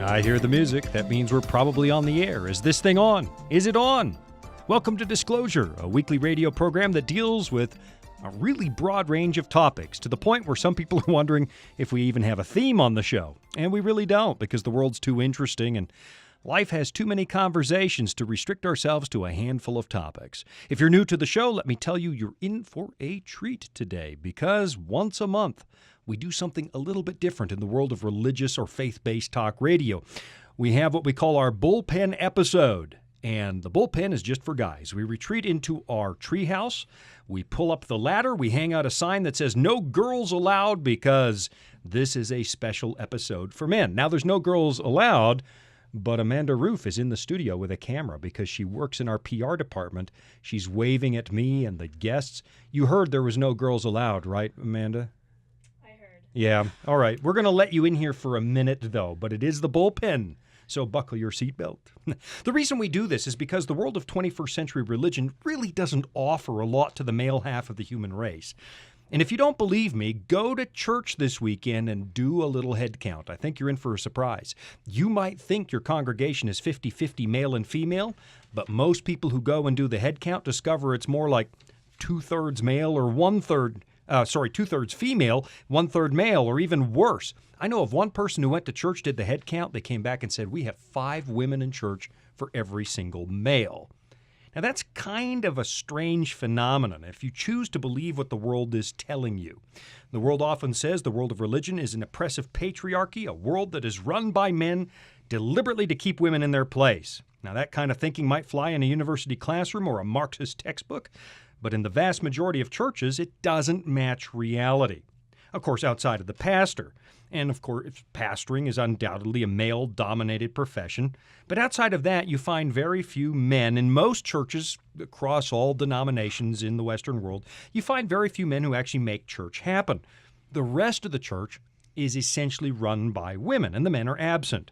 I hear the music. That means we're probably on the air. Is this thing on? Is it on? Welcome to Disclosure, a weekly radio program that deals with a really broad range of topics, to the point where some people are wondering if we even have a theme on the show. And we really don't, because the world's too interesting and life has too many conversations to restrict ourselves to a handful of topics. If you're new to the show, let me tell you, you're in for a treat today, because once a month, we do something a little bit different in the world of religious or faith-based talk radio. We have what we call our Bullpen episode, and the Bullpen is just for guys. We retreat into our treehouse, we pull up the ladder, we hang out a sign that says "No girls allowed," because this is a special episode for men. Now, there's no girls allowed, but Amanda Roof is in the studio with a camera because she works in our PR department. She's waving at me and the guests. You heard there was no girls allowed, right, Amanda? Yeah. All right. We're going to let you in here for a minute, though, but it is the Bullpen, so buckle your seatbelt. The reason we do this is because the world of 21st century religion really doesn't offer a lot to the male half of the human race. And if you don't believe me, go to church this weekend and do a little head count. I think you're in for a surprise. You might think your congregation is 50-50 male and female, but most people who go and do the head count discover it's more like two-thirds male or two-thirds female, one-third male, or even worse. I know of one person who went to church, did the head count. They came back and said, we have 5 women in church for every single male. Now, that's kind of a strange phenomenon if you choose to believe what the world is telling you. The world often says the world of religion is an oppressive patriarchy, a world that is run by men deliberately to keep women in their place. Now, that kind of thinking might fly in a university classroom or a Marxist textbook, but in the vast majority of churches, it doesn't match reality. Of course, outside of the pastor. And of course, pastoring is undoubtedly a male-dominated profession. But outside of that, you find very few men in most churches across all denominations in the Western world. You find very few men who actually make church happen. The rest of the church is essentially run by women, and the men are absent.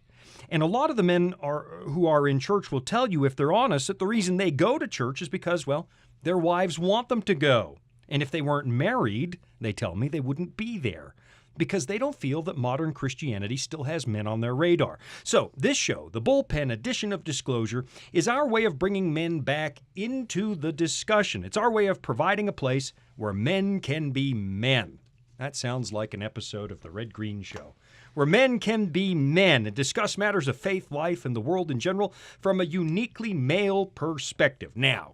And a lot of the men who are in church will tell you, if they're honest, that the reason they go to church is because, well, their wives want them to go. And if they weren't married, they tell me, they wouldn't be there, because they don't feel that modern Christianity still has men on their radar. So this show, the Bullpen edition of Disclosure, is our way of bringing men back into the discussion. It's our way of providing a place where men can be men. That sounds like an episode of The Red Green Show, where men can be men and discuss matters of faith, life, and the world in general from a uniquely male perspective. Now,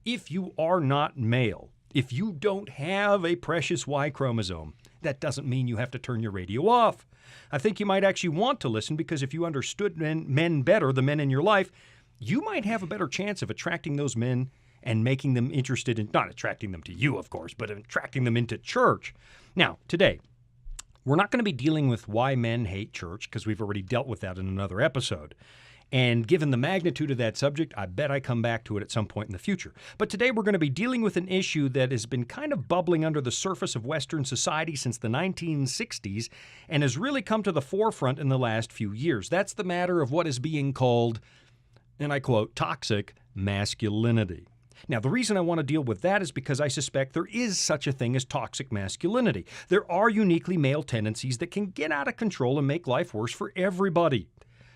if you are not male, if you don't have a precious Y chromosome, that doesn't mean you have to turn your radio off. I think you might actually want to listen, because if you understood men better, the men in your life, you might have a better chance of attracting those men and making them interested in, not attracting them to you, of course, but attracting them into church. Now, today, we're not going to be dealing with why men hate church, because we've already dealt with that in another episode. And given the magnitude of that subject, I bet I come back to it at some point in the future. But today we're going to be dealing with an issue that has been kind of bubbling under the surface of Western society since the 1960s and has really come to the forefront in the last few years. That's the matter of what is being called, and I quote, toxic masculinity. Now, the reason I want to deal with that is because I suspect there is such a thing as toxic masculinity. There are uniquely male tendencies that can get out of control and make life worse for everybody.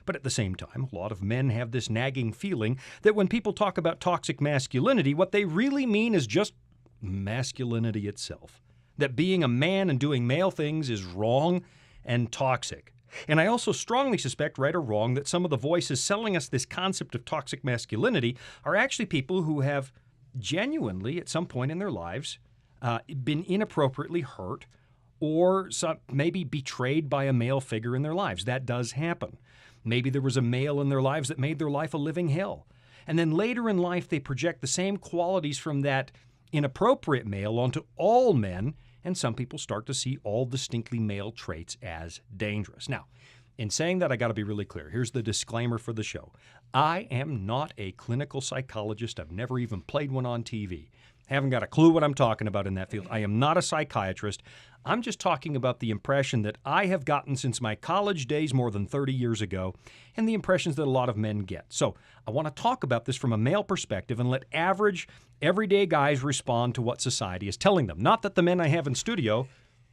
But at the same time, a lot of men have this nagging feeling that when people talk about toxic masculinity, what they really mean is just masculinity itself. That being a man and doing male things is wrong and toxic. And I also strongly suspect, right or wrong, that some of the voices selling us this concept of toxic masculinity are actually people who have genuinely, at some point in their lives, been inappropriately hurt or maybe betrayed by a male figure in their lives. That does happen. Maybe there was a male in their lives that made their life a living hell. And then later in life, they project the same qualities from that inappropriate male onto all men, and some people start to see all distinctly male traits as dangerous. Now, in saying that, I got to be really clear. Here's the disclaimer for the show. I am not a clinical psychologist. I've never even played one on TV. Haven't got a clue what I'm talking about in that field. I am not a psychiatrist. I'm just talking about the impression that I have gotten since my college days more than 30 years ago, and the impressions that a lot of men get. So I want to talk about this from a male perspective and let average, everyday guys respond to what society is telling them. Not that the men I have in studio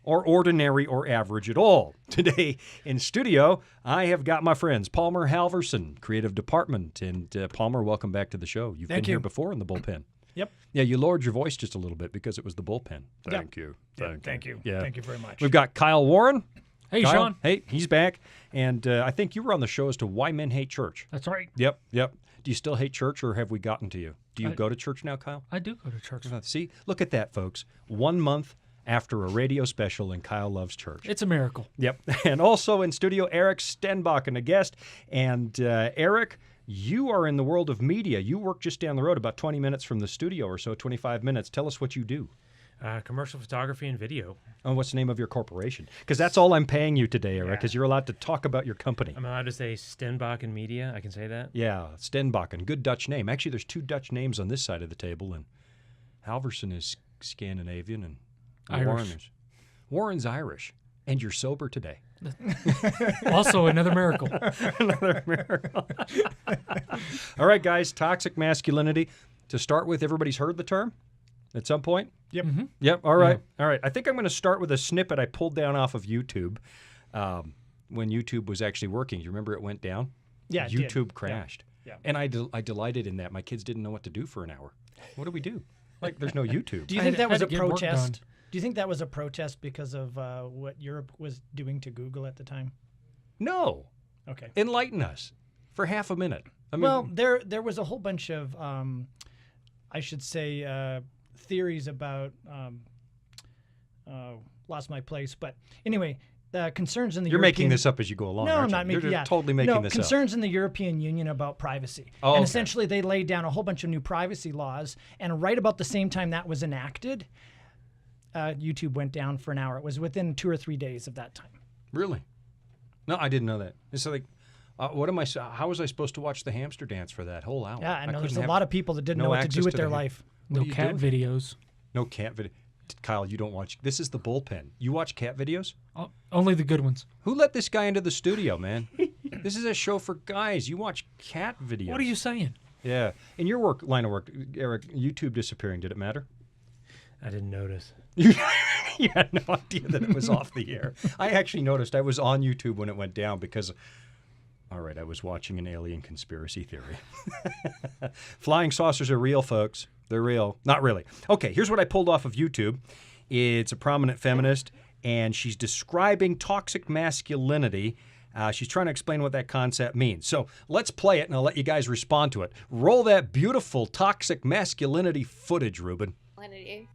are ordinary or average at all. Today in studio, I have got my friends Palmer Halverson, creative department. And Palmer, welcome back to the show. You've been here before in the bullpen. Yep. Yeah, you lowered your voice just a little bit because it was the bullpen. Thank you. Thank you. Yeah. Thank you very much. We've got Kyle Warren. Hey, Kyle, Sean. Hey, he's back. And I think you were on the show as to why men hate church. That's right. Yep. Do you still hate church, or have we gotten to you? Do you go to church now, Kyle? I do go to church. See, look at that, folks. 1 month after a radio special, and Kyle loves church. It's a miracle. Yep. And also in studio, Eric Stenbach, and a guest. And Eric, you are in the world of media. You work just down the road, about 20 minutes from the studio or so, 25 minutes. Tell us what you do. Commercial photography and video. Oh, what's the name of your corporation? Because that's all I'm paying you today, Eric, because you're allowed to talk about your company. I'm allowed to say Stenbach Media. I can say that? Yeah, Stenbakken. Good Dutch name. Actually, there's 2 Dutch names on this side of the table, and Halverson is Scandinavian, and Irish. Warren's Irish. And you're sober today. Also another miracle. Another miracle. All right, guys, toxic masculinity. To start with, everybody's heard the term at some point? Yep. Mm-hmm. Yep, all right. Yeah. All right. I think I'm going to start with a snippet I pulled down off of YouTube when YouTube was actually working. You remember it went down? Yeah, it YouTube did. crashed. Yeah. And I delighted in that. My kids didn't know what to do for an hour. What do we do? Like, there's no YouTube. Do you think that was a had to get work done. protest? Do you think that was a protest because of what Europe was doing to Google at the time? No. Okay. Enlighten us for half a minute. I mean, Well, there was a whole bunch of, I should say, theories about, lost my place. But anyway, concerns in the you're European... making this up as you go along, No, aren't I'm not you? making. You're Yeah, totally making this concerns up. in the European Union about privacy, Oh, and okay. essentially they laid down a whole bunch of new privacy laws. And right about the same time that was enacted, YouTube went down for an hour. It was within 2 or 3 days of that time. Really? No, I didn't know that. It's like, what am I? How was I supposed to watch the hamster dance for that whole hour? Yeah, I know there's couldn't a have lot of people that didn't no know what to access do with to their the- life. What No are you cat doing? videos. No cat video. Kyle, you don't watch. This is the bullpen. You watch cat videos? Only the good ones. Who let this guy into the studio, man? This is a show for guys. You watch cat videos. What are you saying? Yeah. In your line of work, Eric, YouTube disappearing, did it matter? I didn't notice. You had no idea that it was off the air. I actually noticed I was on YouTube when it went down because, all right, I was watching an alien conspiracy theory. Flying saucers are real, folks. They're real. Not really. Okay, here's what I pulled off of YouTube. It's a prominent feminist, and she's describing toxic masculinity. She's trying to explain what that concept means. So let's play it, and I'll let you guys respond to it. Roll that beautiful toxic masculinity footage, Ruben.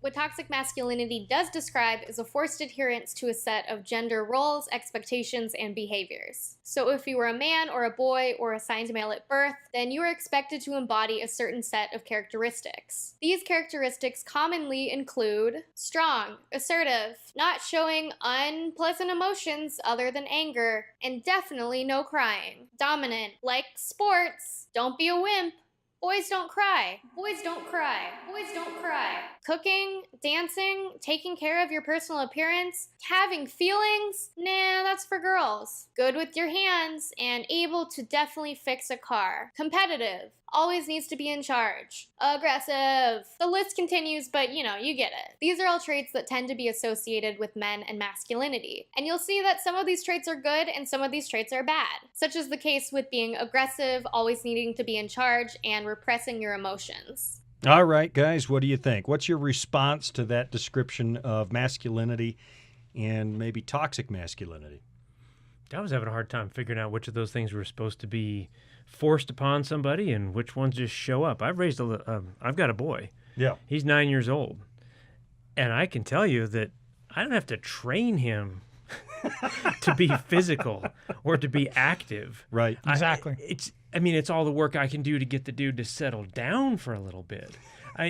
What toxic masculinity does describe is a forced adherence to a set of gender roles, expectations, and behaviors. So if you were a man or a boy or assigned male at birth, then you are expected to embody a certain set of characteristics. These characteristics commonly include strong, assertive, not showing unpleasant emotions other than anger, and definitely no crying. Dominant, like sports, don't be a wimp. Boys don't cry. Boys don't cry. Boys don't cry. Cooking, dancing, taking care of your personal appearance, having feelings, nah, that's for girls. Good with your hands and able to definitely fix a car. Competitive, always needs to be in charge. Aggressive. The list continues, but you get it. These are all traits that tend to be associated with men and masculinity. And you'll see that some of these traits are good and some of these traits are bad, such as the case with being aggressive, always needing to be in charge, and repressing your emotions. All right, guys, what do you think? What's your response to that description of masculinity and maybe toxic masculinity? I was having a hard time figuring out which of those things were supposed to be forced upon somebody and which ones just show up. I've got a boy. Yeah. He's 9 years old. And I can tell you that I don't have to train him to be physical or to be active. Right. Exactly. It's all the work I can do to get the dude to settle down for a little bit.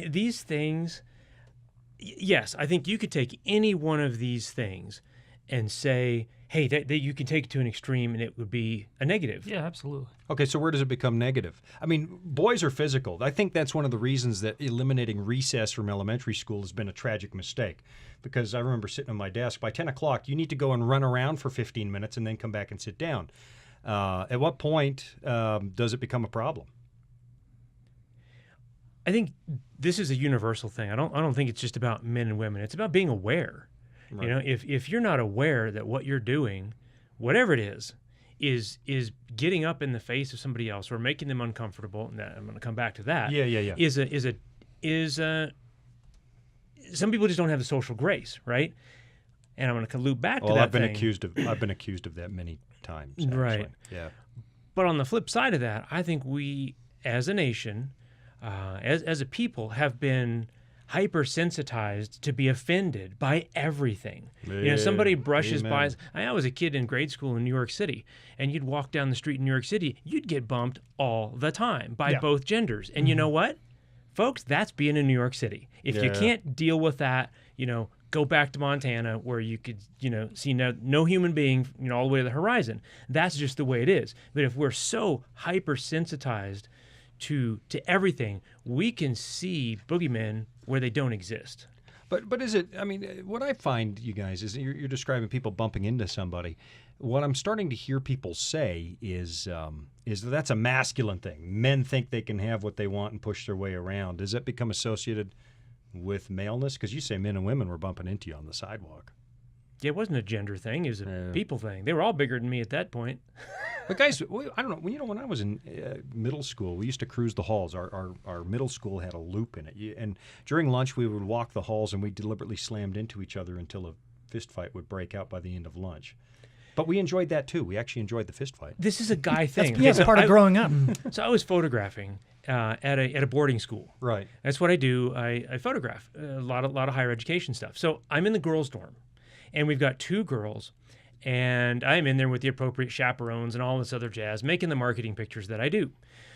These things, yes, I think you could take any one of these things and say, hey, that you can take it to an extreme and it would be a negative. Yeah, absolutely. Okay, so where does it become negative? I mean, boys are physical. I think that's one of the reasons that eliminating recess from elementary school has been a tragic mistake. Because I remember sitting on my desk, by 10 o'clock, you need to go and run around for 15 minutes and then come back and sit down. At what point does it become a problem? I think this is a universal thing. I don't think it's just about men and women. It's about being aware. Right. You know, if you're not aware that what you're doing, whatever it is getting up in the face of somebody else or making them uncomfortable, and I'm going to come back to that. Yeah. Some people just don't have the social grace, right? And I'm going to loop back to that. I've been accused of that many times. Actually. Right. Yeah. But on the flip side of that, I think we, as a nation, as a people, have been hypersensitized to be offended by everything. You know, somebody brushes by. I was a kid in grade school in New York City, and you'd walk down the street in New York City, you'd get bumped all the time by both genders. And you know what, folks, that's being in New York City. If you can't deal with that, you know, go back to Montana where you could, you know, see no human being, you know, all the way to the horizon. That's just the way it is. But if we're so hypersensitized to everything, we can see boogeymen where they don't exist. But is it, I mean, what I find, you guys, is you're describing people bumping into somebody. What I'm starting to hear people say is that's a masculine thing. Men think they can have what they want and push their way around. Does that become associated with maleness? Because you say men and women were bumping into you on the sidewalk. Yeah, it wasn't a gender thing. It was a people thing. They were all bigger than me at that point. But guys, I don't know. You know, when I was in middle school, we used to cruise the halls. Our middle school had a loop in it. And during lunch, we would walk the halls, and we deliberately slammed into each other until a fist fight would break out by the end of lunch. But we enjoyed that, too. We actually enjoyed the fist fight. This is a guy thing. That's part of growing up. So I was photographing at a boarding school. Right. That's what I do. I photograph a lot of higher education stuff. So I'm in the girls' dorm, and we've got 2 girls, and I'm in there with the appropriate chaperones and all this other jazz, making the marketing pictures that I do.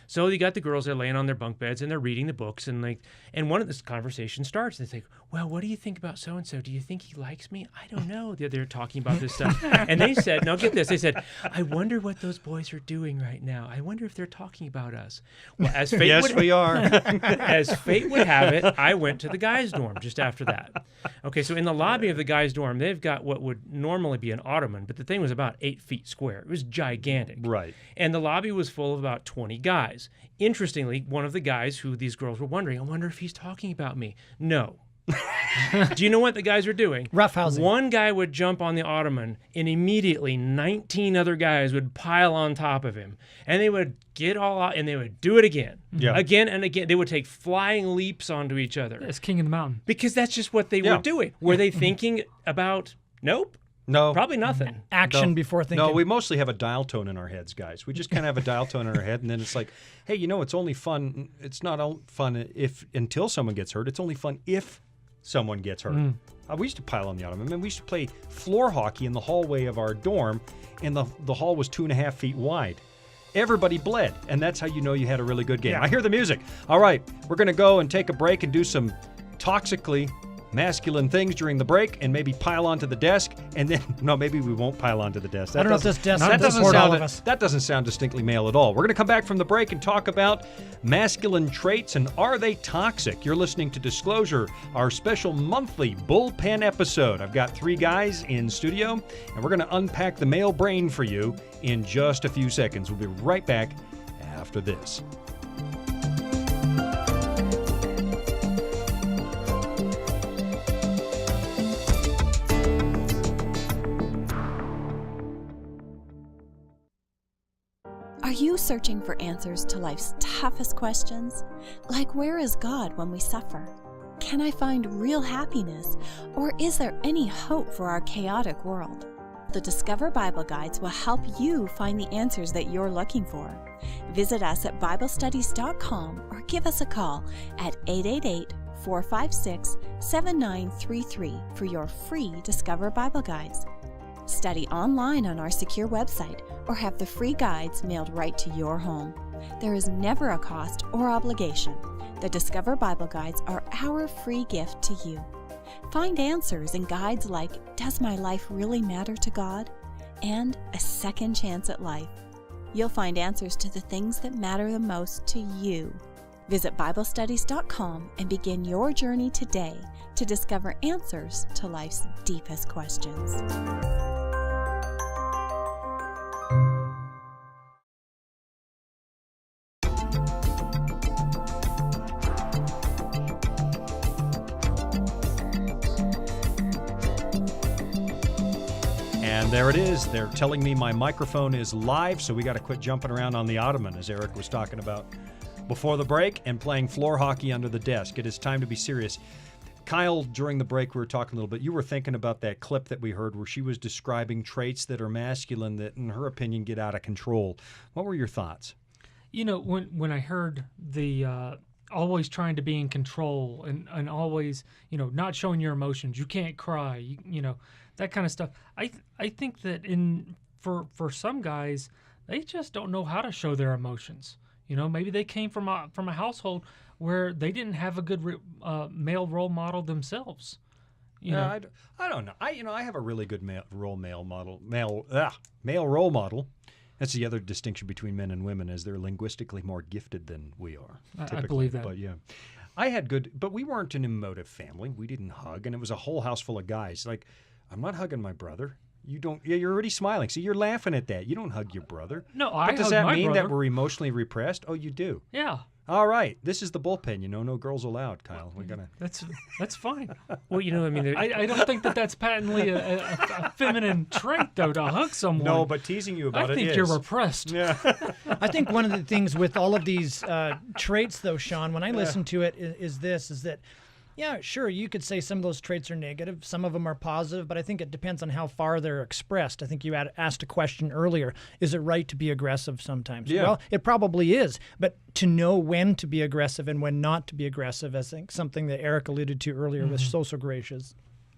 So you got the girls, they're laying on their bunk beds and they're reading the books, and one of this conversation starts. They say, well, what do you think about so-and-so? Do you think he likes me? I don't know. They're talking about this stuff. And they said, now get this, they said, I wonder what those boys are doing right now. I wonder if they're talking about us. Well, as fate we are. As fate would have it, I went to the guys' dorm just after that. Okay, so in the lobby of the guys' dorm, they've got what would normally be an ottoman, but the thing was about 8 feet square. It was gigantic. Right. And the lobby was full of about 20 guys. Interestingly, one of the guys who these girls were wondering, I wonder if he's talking about me. No. Do you know what the guys were doing? Roughhousing. One guy would jump on the ottoman, and immediately 19 other guys would pile on top of him. And they would get all out, and they would do it again. Yeah. Again and again. They would take flying leaps onto each other. It's king of the mountain. Because that's just what they were doing. Were they thinking about, nope, No. probably nothing. Action before thinking. No, we mostly have a dial tone in our heads, guys. We just kind of have a dial tone in our head, and then it's like, hey, you know, it's only fun. It's not fun until someone gets hurt. It's only fun if someone gets hurt. We used to pile on the ottoman. I mean, we used to play floor hockey in the hallway of our dorm, and the hall was 2.5 feet wide. Everybody bled, and that's how you know you had a really good game. Yeah. I hear the music. All right, we're going to go and take a break and do some toxically masculine things during the break, and maybe pile onto the desk, and then maybe we won't pile onto the desk. I don't know if this desk will support all of us. That doesn't sound distinctly male at all. We're going to come back from the break and talk about masculine traits and are they toxic? You're listening to Disclosure, our special monthly Bullpen episode. I've got 3 guys in studio, and we're going to unpack the male brain for you in just a few seconds. We'll be right back after this. Are you searching for answers to life's toughest questions? Like, where is God when we suffer? Can I find real happiness? Or is there any hope for our chaotic world? The Discover Bible Guides will help you find the answers that you're looking for. Visit us at BibleStudies.com or give us a call at 888-456-7933 for your free Discover Bible Guides. Study online on our secure website or have the free guides mailed right to your home. There is never a cost or obligation. The Discover Bible Guides are our free gift to you. Find answers in guides like Does My Life Really Matter to God? And A Second Chance at Life. You'll find answers to the things that matter the most to you. Visit BibleStudies.com and begin your journey today to discover answers to life's deepest questions. And there it is. They're telling me my microphone is live, so we got to quit jumping around on the ottoman, as Eric was talking about before the break, and playing floor hockey under the desk. It is time to be serious. Kyle, during the break, we were talking a little bit. You were thinking about that clip that we heard where she was describing traits that are masculine that, in her opinion, get out of control. What were your thoughts? You know, when I heard the always trying to be in control and always, not showing your emotions, you can't cry, you know, that kind of stuff. I think that for some guys, they just don't know how to show their emotions. Maybe they came from a household where they didn't have a good male role model themselves. I don't know. I have a really good male role model. That's the other distinction between men and women, is they're linguistically more gifted than we are. I believe that. But yeah, I had good, but we weren't an emotive family. We didn't hug, and it was a whole house full of guys. Like, I'm not hugging my brother. You don't. Yeah, you're already smiling. See, you're laughing at that. You don't hug your brother. No, but does that mean that we're emotionally repressed? Oh, you do. Yeah. All right. This is the bullpen. No girls allowed, Kyle. We're gonna. That's fine. Well, I don't think that's patently a feminine trait, though, to hug someone. No, but teasing you about I think you're repressed. Yeah. I think one of the things with all of these traits, though, Sean, when I listen to it, is that, yeah, sure, you could say some of those traits are negative, some of them are positive, but I think it depends on how far they're expressed. I think you asked a question earlier, is it right to be aggressive sometimes? Yeah. Well, it probably is, but to know when to be aggressive and when not to be aggressive, I think something that Eric alluded to earlier was so gracious.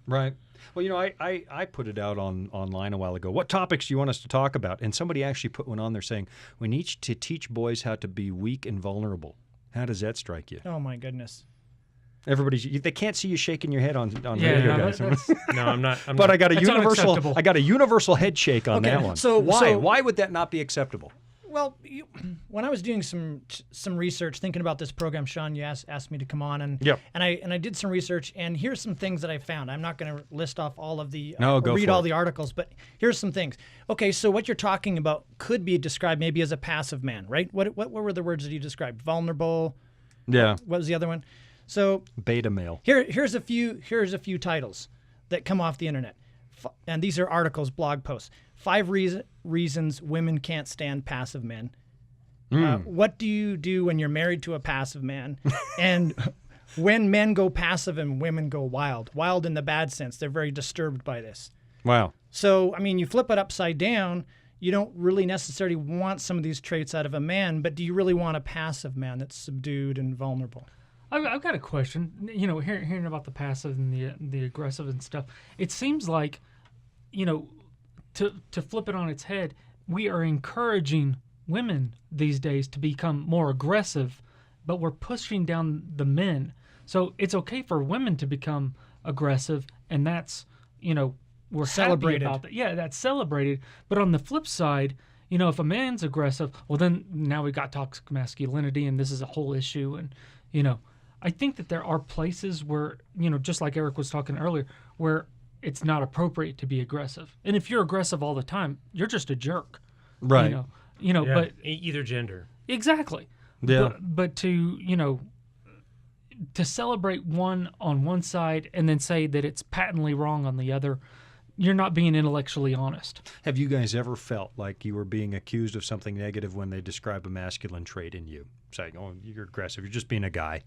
Right. Well, I put it out online a while ago. What topics do you want us to talk about? And somebody actually put one on there saying, we need to teach boys how to be weak and vulnerable. How does that strike you? Oh, my goodness. They can't see you shaking your head on radio, guys. No, I'm not. But I got a unacceptable. universal head shake on that one. So why would that not be acceptable? Well, when I was doing some research, thinking about this program, Sean, you asked me to come on, and I did some research, and here's some things that I found. I'm not going to list off all of the read all the articles, but here's some things. Okay, so what you're talking about could be described maybe as a passive man, right? What were the words that you described? Vulnerable. Yeah. What was the other one? So beta male. Here's a few titles that come off the internet, and these are articles, blog posts. 5 reasons women can't stand passive men. What do you do when you're married to a passive man? And when men go passive and women go wild. Wild in the bad sense. They're very disturbed by this. Wow. So, you flip it upside down. You don't really necessarily want some of these traits out of a man, but do you really want a passive man that's subdued and vulnerable? I've got a question. Hearing about the passive and the aggressive and stuff, it seems like, to flip it on its head, we are encouraging women these days to become more aggressive, but we're pushing down the men. So it's okay for women to become aggressive, and that's, we're celebrated happy about that. Yeah, that's celebrated. But on the flip side, if a man's aggressive, well, then now we got toxic masculinity, and this is a whole issue, and I think that there are places where, just like Eric was talking earlier, where it's not appropriate to be aggressive. And if you're aggressive all the time, you're just a jerk. Right. But either gender. Exactly. Yeah. But to celebrate one on one side and then say that it's patently wrong on the other, you're not being intellectually honest. Have you guys ever felt like you were being accused of something negative when they describe a masculine trait in you? Saying, oh, you're aggressive, you're just being a guy.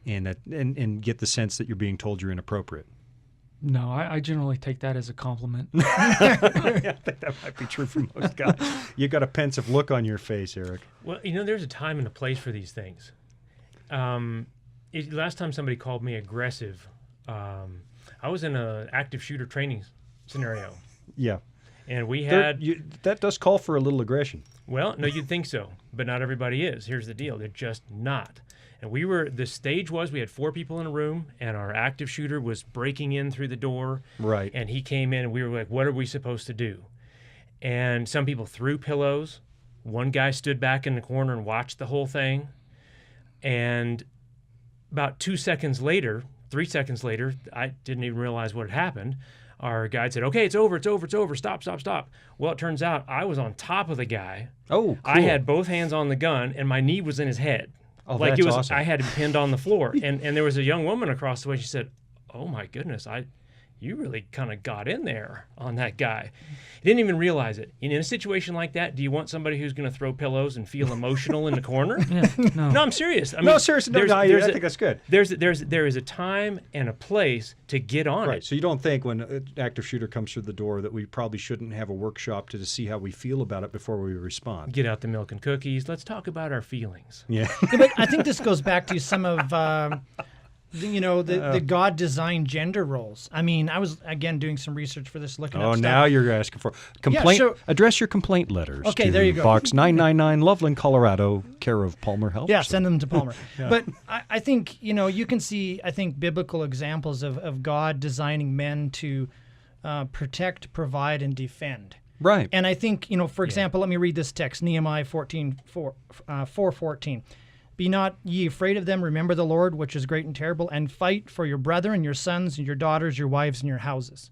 And get the sense that you're being told you're inappropriate. No, I generally take that as a compliment. Yeah, I think that might be true for most guys. You got a pensive look on your face, Eric. Well, there's a time and a place for these things. Last time somebody called me aggressive, I was in an active shooter training scenario. Yeah. And we had... that does call for a little aggression. Well, no, you'd think so, but not everybody is. Here's the deal. They're just not. And the stage was, we had 4 people in a room, and our active shooter was breaking in through the door. Right. And he came in, and we were like, what are we supposed to do? And some people threw pillows. One guy stood back in the corner and watched the whole thing. And about 3 seconds later, I didn't even realize what had happened. Our guide said, okay, it's over, stop. Well, it turns out I was on top of the guy. Oh, cool. I had both hands on the gun, and my knee was in his head. Oh, like that's awesome. I had him pinned on the floor. and there was a young woman across the way. She said, oh, my goodness, you really kind of got in there on that guy. He didn't even realize it. In a situation like that, do you want somebody who's going to throw pillows and feel emotional in the corner? No, I'm serious. I mean, seriously, I think that's good. There is a time and a place to get on right. it. So you don't think when an active shooter comes through the door that we probably shouldn't have a workshop to see how we feel about it before we respond? Get out the milk and cookies. Let's talk about our feelings. Yeah. But I think this goes back to some of the God designed gender roles. I mean, I was again doing some research for this, looking up stuff. Now you're asking for complaint. Address your complaint letters. Okay, to there you go. Box 999, Loveland, Colorado, care of Palmer Helps. Yeah, send them to Palmer. But I think you can see biblical examples of God designing men to protect, provide, and defend. Right. And I think for example, let me read this text, Nehemiah 4:14. Be not ye afraid of them, remember the Lord, which is great and terrible, and fight for your brethren, your sons, and your daughters, your wives, and your houses.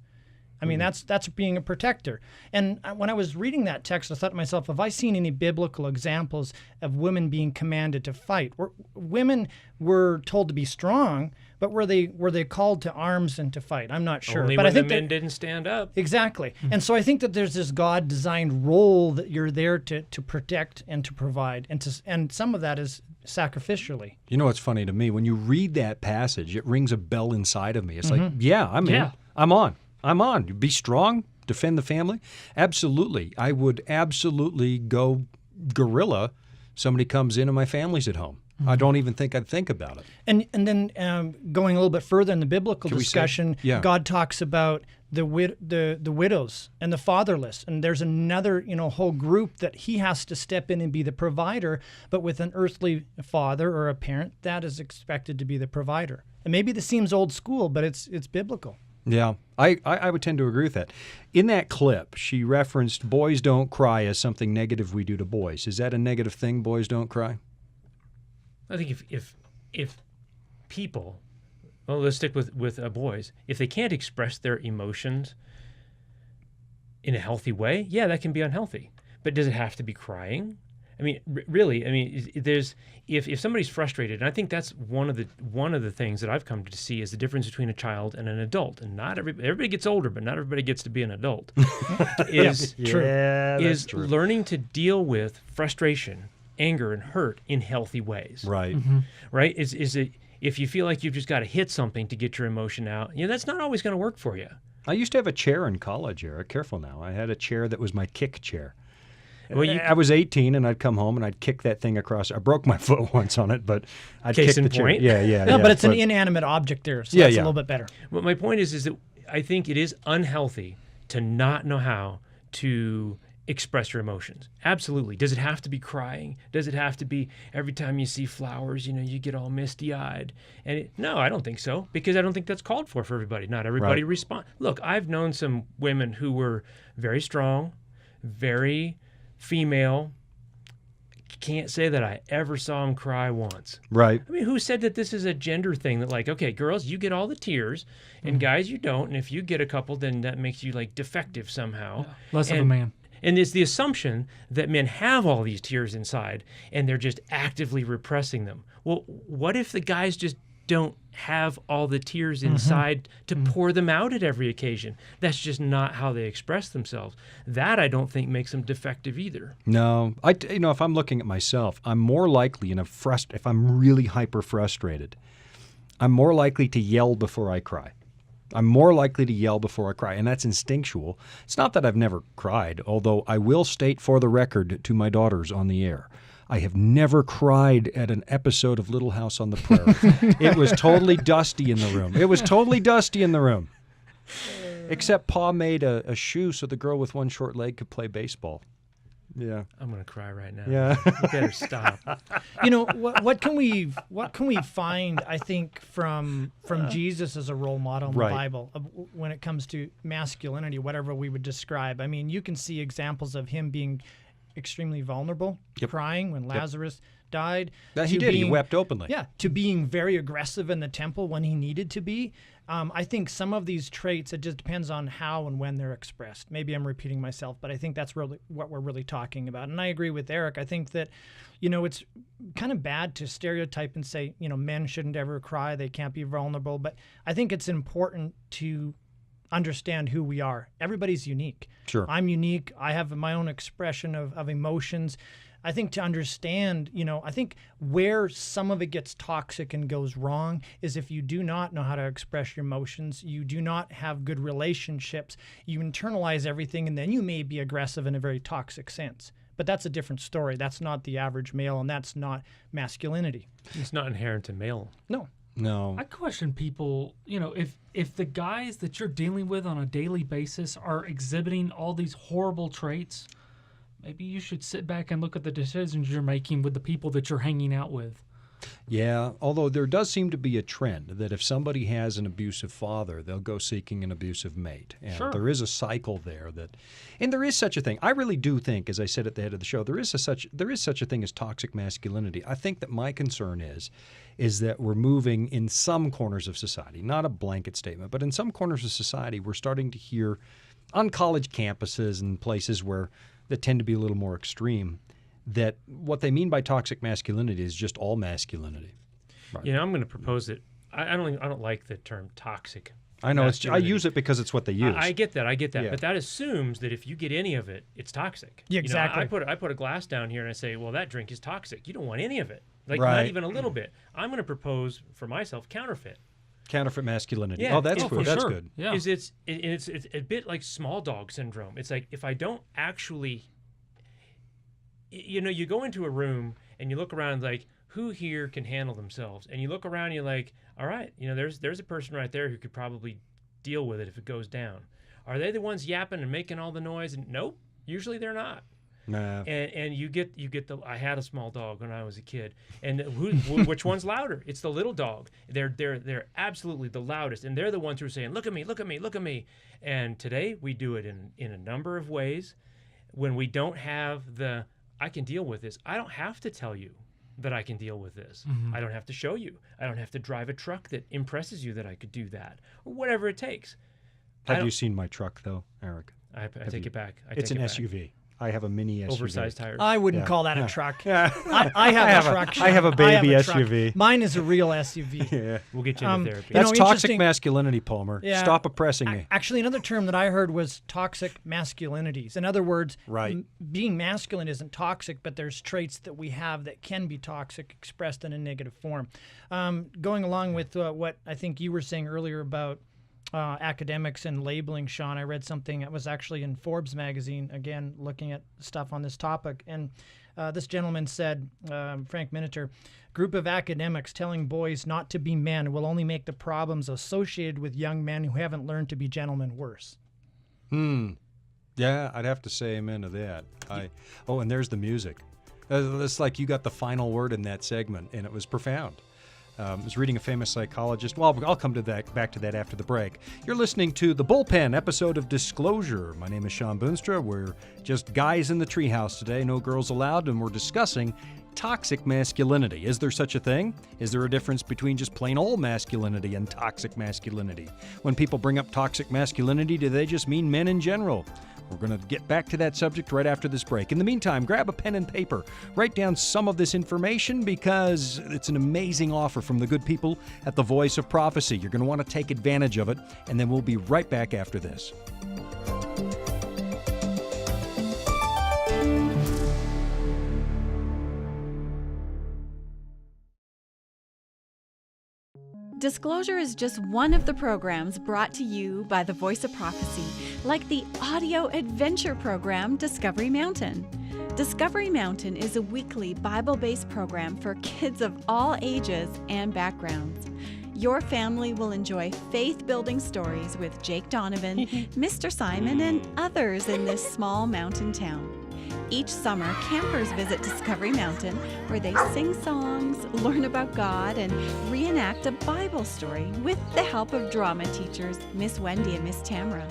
I mean, that's being a protector. And when I was reading that text, I thought to myself, have I seen any biblical examples of women being commanded to fight? Women were told to be strong, but were they called to arms and to fight? I'm not sure. Only but when I think the men didn't stand up. Exactly. And so I think that there's this God-designed role that you're there to protect and to provide, and some of that is sacrificially. You know what's funny to me? When you read that passage, it rings a bell inside of me. It's like, I'm in. I'm on. Be strong, defend the family. Absolutely. I would absolutely go guerrilla. Somebody comes in and my family's at home. I don't even think I'd think about it. And then going a little bit further in the biblical discussion, God talks about the widows and the fatherless, and there's another whole group that He has to step in and be the provider. But with an earthly father or a parent, that is expected to be the provider. And maybe this seems old school, but it's biblical. Yeah, I would tend to agree with that. In that clip, she referenced boys don't cry as something negative we do to boys. Is that a negative thing, boys don't cry? I think if people, well, let's stick with boys, if they can't express their emotions in a healthy way, that can be unhealthy. But does it have to be crying? I mean, really, there's if somebody's frustrated, and I think that's one of the things that I've come to see is the difference between a child and an adult. And not everybody gets older, but not everybody gets to be an adult. is learning to deal with frustration, anger, and hurt in healthy ways. Right. Right? Is it if you feel like you've just got to hit something to get your emotion out? That's not always going to work for you. I used to have a chair in college, Eric. Careful now. I had a chair that was my kick chair. Well, I was 18, and I'd come home, and I'd kick that thing across. I broke my foot once on it, but I'd kick the chair. Yeah. No, but it's an inanimate object there, so that's a little bit better. Well, my point is that I think it is unhealthy to not know how to express your emotions. Absolutely. Does it have to be crying? Does it have to be every time you see flowers, you get all misty-eyed? And no, I don't think so, because I don't think that's called for everybody. Not everybody responds. Look, I've known some women who were very strong, very female. Can't say that I ever saw them cry once. Right. I mean, who said that this is a gender thing that okay, girls, you get all the tears, and guys, you don't. And if you get a couple, then that makes you defective somehow. Yeah. Less of a man. And it's the assumption that men have all these tears inside, and they're just actively repressing them. Well, what if the guys just don't have all the tears inside to pour them out at every occasion? That's just not how they express themselves. That I don't think makes them defective either. No, if I'm looking at myself, I'm more likely if I'm really hyper frustrated, I'm more likely to yell before I cry. I'm more likely to yell before I cry, and that's instinctual. It's not that I've never cried, although I will state for the record to my daughters on the air, I have never cried at an episode of Little House on the Prairie. It was totally dusty in the room. Except Pa made a shoe so the girl with one short leg could play baseball. Yeah. I'm gonna cry right now. Yeah. You better stop. What can we find? I think from Jesus as a role model in the Bible when it comes to masculinity, whatever we would describe. I mean, you can see examples of him being extremely vulnerable, crying when Lazarus died. He did. He wept openly. Yeah, to being very aggressive in the temple when he needed to be. I think some of these traits, it just depends on how and when they're expressed. Maybe I'm repeating myself, but I think that's really what we're really talking about. And I agree with Eric. I think that, it's kind of bad to stereotype and say, men shouldn't ever cry. They can't be vulnerable. But I think it's important to understand who we are. Everybody's unique. Sure. I'm unique. I have my own expression of emotions. I think to understand, I think where some of it gets toxic and goes wrong is if you do not know how to express your emotions, you do not have good relationships, you internalize everything, and then you may be aggressive in a very toxic sense. But that's a different story. That's not the average male, and that's not masculinity. It's not inherent to male. No. I question people, if the guys that you're dealing with on a daily basis are exhibiting all these horrible traits, maybe you should sit back and look at the decisions you're making with the people that you're hanging out with. Yeah, although there does seem to be a trend that if somebody has an abusive father, they'll go seeking an abusive mate. And there is a cycle there and there is such a thing. I really do think, as I said at the head of the show, there is such a thing as toxic masculinity. I think that my concern is that we're moving in some corners of society, not a blanket statement, but in some corners of society, we're starting to hear on college campuses and places that tend to be a little more extreme, that what they mean by toxic masculinity is just all masculinity. Right. I'm going to propose that. I don't like the term toxic. I know. I use it because it's what they use. I get that. Yeah. But that assumes that if you get any of it, it's toxic. Yeah, exactly. I put a glass down here and I say, well, that drink is toxic. You don't want any of it. Not even a little bit. I'm going to propose for myself counterfeit. Counterfeit masculinity. Yeah. That's good. That's good. Yeah. It's a bit like small dog syndrome. It's like if I don't actually, you go into a room and you look around like, who here can handle themselves? And you look around and you're like, all right, there's a person right there who could probably deal with it if it goes down. Are they the ones yapping and making all the noise? And nope, usually they're not. Nah. And you get I had a small dog when I was a kid, and which one's louder? It's the little dog. They're absolutely the loudest, and they're the ones who are saying, look at me, look at me, look at me. And today we do it in a number of ways. When we don't have I can deal with this. I don't have to tell you that I can deal with this. Mm-hmm. I don't have to show you. I don't have to drive a truck that impresses you that I could do that, or whatever it takes. Have you seen my truck though, Eric? I take it back. It's an SUV. I I have a mini SUV. Oversized tires. I wouldn't call that a truck. Yeah. I have a truck. I have a baby SUV. Mine is a real SUV. Yeah. We'll get you into therapy. That's toxic masculinity, Palmer. Yeah. Stop oppressing me. Actually, another term that I heard was toxic masculinities. In other words, being masculine isn't toxic, but there's traits that we have that can be toxic expressed in a negative form. Going along with what I think you were saying earlier about academics and labeling, Sean, I read something that was actually in Forbes magazine, again, looking at stuff on this topic. And this gentleman said, Frank Miniter, group of academics telling boys not to be men will only make the problems associated with young men who haven't learned to be gentlemen worse. Yeah, I'd have to say amen to that. And there's the music. It's like you got the final word in that segment, and it was profound. I was reading a famous psychologist. Well, I'll come to that, back to that after the break. You're listening to the Bullpen episode of Disclosure. My name is Sean Boonstra. We're just guys in the treehouse today, no girls allowed, and we're discussing toxic masculinity. Is there such a thing? Is there a difference between just plain old masculinity and toxic masculinity? When people bring up toxic masculinity, do they just mean men in general? We're going to get back to that subject right after this break. In the meantime, grab a pen and paper. Write down some of this information because it's an amazing offer from the good people at the Voice of Prophecy. You're going to want to take advantage of it, and then we'll be right back after this. Disclosure is just one of the programs brought to you by the Voice of Prophecy, like the audio adventure program Discovery Mountain. Discovery Mountain is a weekly Bible-based program for kids of all ages and backgrounds. Your family will enjoy faith-building stories with Jake Donovan, Mr. Simon, and others in this small mountain town. Each summer, campers visit Discovery Mountain, where they sing songs, learn about God, and reenact a Bible story with the help of drama teachers Miss Wendy and Miss Tamra.